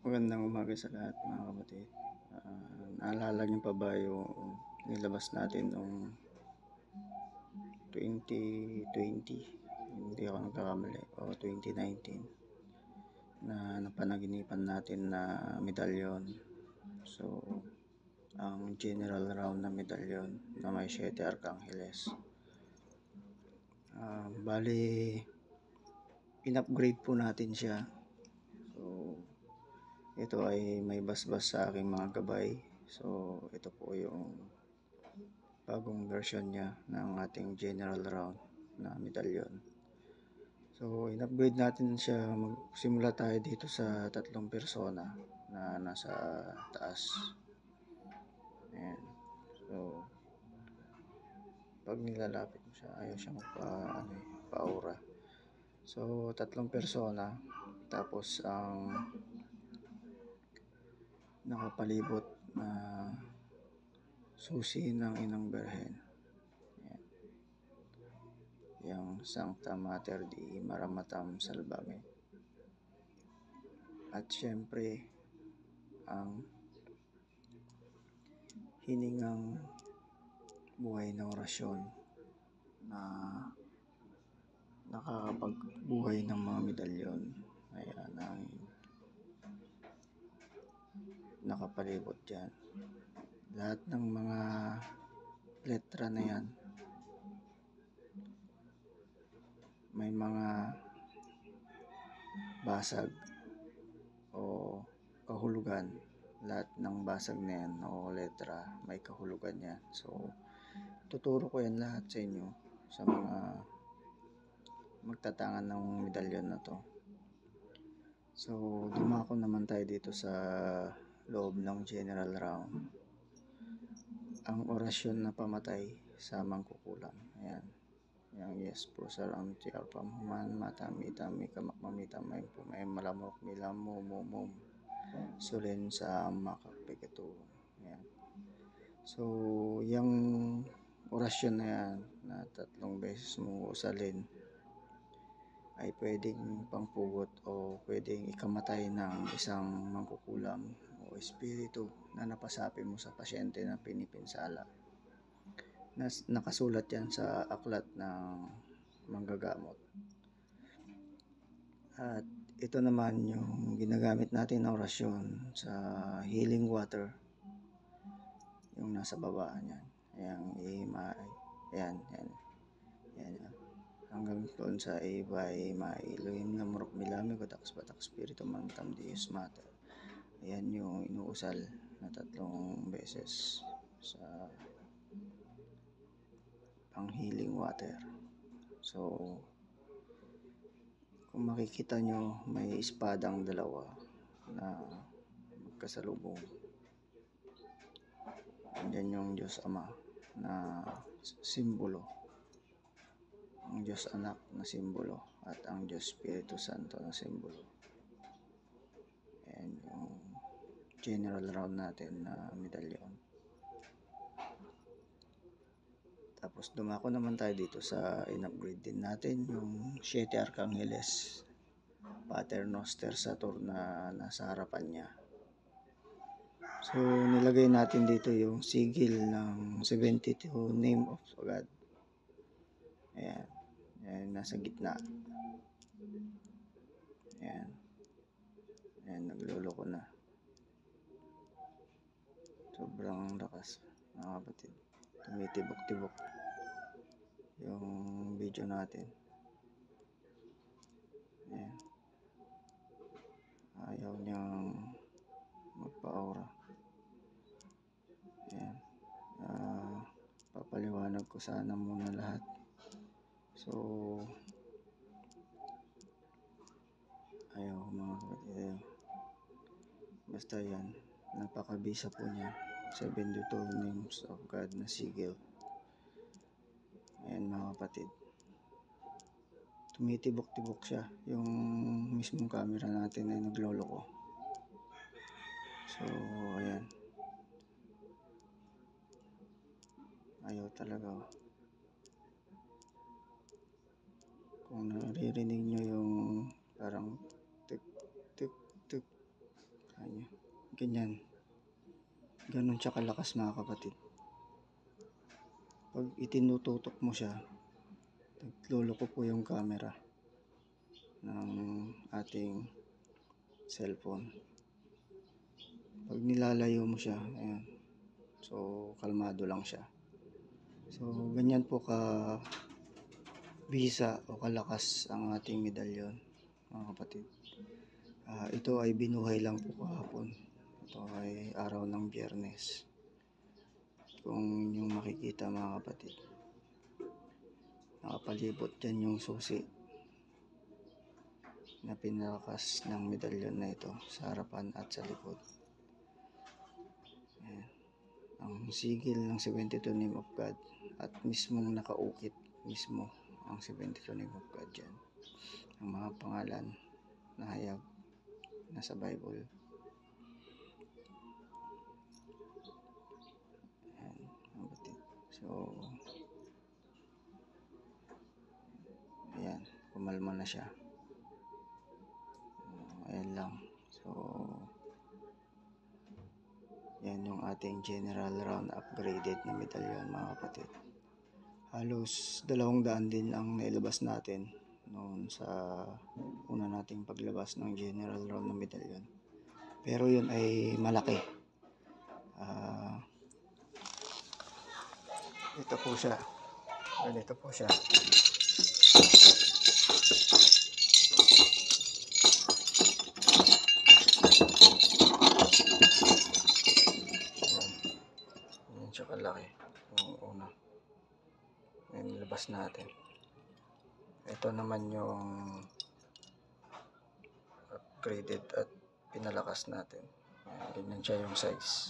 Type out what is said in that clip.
Magandang umaga sa lahat mga kapatid. Naalala niyo pa ba yung nilabas natin noong 2020, hindi ako nagkakamali, o 2019, na napanaginipan natin na medalyon. So, ang general round na medalyon na may 7 Arcanggeles. Bali, in-upgrade po natin siya. So, ito ay may basbas sa aking mga gabay. So, ito po yung bagong version niya ng ating general round na medalyon. So, in-upgrade natin siya. Magsimula tayo dito sa 3 persona na nasa taas. Ayan. So, pag nilalapit mo siya, ayaw siya pa-aura. So, 3 persona. Tapos, ang nakapalibot na susi ng Inang Berhen. Ayan. Yung Sancta Mater Dei Maramatam Salvame. At syempre, ang hiningang buhay na orasyon na nakakapagbuhay ng mga medalyon. Ayan ang nakapalibot dyan. Lahat ng mga letra na yan may mga basag o kahulugan. Lahat ng basag na yan o letra may kahulugan yan. So, tuturo ko yan lahat sa inyo sa mga magtatangan ng medalyon na to. So, dumako naman tayo dito sa loob ng general round. Ang orasyon na pamatay sa mangkukulam. Ayan. Yang yes po salam ti alpam human matami kamakmamita may pumay malamok milam mumumum sulen sa makapikito. Ayan. So, yung orasyon na yan na 3 beses mo usalin ay pwedeng pangpugot o pwedeng ikamatay ng isang mangkukulam o espiritu na napasapi mo sa pasyente na pinipinsala. Nakasulat yan sa aklat ng manggagamot. At ito naman yung ginagamit natin na orasyon sa healing water, yung nasa baba niyan. Ayan. Hanggang doon sa ibay mailuhim na murok milami katakas batak spirito mantam dius mater. Ayan yung inuusal na 3 beses sa pang healing water. So, kung makikita nyo, may espadang dalawa na magkasalubong. Andyan yung Diyos Ama na simbolo, ang Diyos Anak na simbolo, at ang Diyos Espiritu Santo na simbolo. Ayan yung general round natin na medalyon. Tapos dumako naman tayo dito sa in-upgrade din natin yung 7 Arcanggeles Pater Noster Saturn na nasa harapan niya. So, nilagay natin dito yung sigil ng 72 name of God. Ayan. Ayan, nasa gitna. Ayan. Ayan, nagluloko na. Sobrang lakas, mga kapatid. Tumitibok-tibok yung video natin. Ayan. Ayaw niyang magpa-aura. Ayan. Papaliwanag ko sana muna lahat. So, ayaw mga kapatid. Basta yan. Napakabisa po niya. 72 names of God na sigil. Ayan mga kapatid. Tumitibok-tibok siya. Yung mismong camera natin ay nagloloko. So, ayan. Ayaw talaga. Kung naririnig nyo yung parang tuk tuk tuk, Ganyan. Ganun siya kalakas mga kapatid. Pag itinututok mo siya, nagluloko po yung camera ng ating cellphone. Pag nilalayo mo siya, ayan. So, kalmado lang siya. So, ganyan po ka bisa o kalakas ang ating medalyon, mga kapatid. Ito ay binuhay lang po kahapon. Ito ay araw ng Biyernes. Kung yung makikita mga kapatid, nakapalibot dyan yung susi na pinalakas ng medalyon na ito sa harapan at sa likod. Ayan. Ang sigil ng 72 Name of God at mismong nakaukit mismo ang 72 Name of God dyan. Ang mga pangalan na hayag nasa Bible. Ayan, mga kapatid. So, ayan, kumalma na siya. Ayan lang. So, yan yung ating general round upgraded na medalyon mga kapatid. Halos 200 din ang nailabas natin noon sa una nating paglabas ng general round na medalyon. Pero yun ay malaki. Ito po siya. Ganito po siya. Yan siya kalaki. Yung una. Yung nilabas natin. Ito naman yung upgraded at pinalakas natin. Ganyan siya yung size.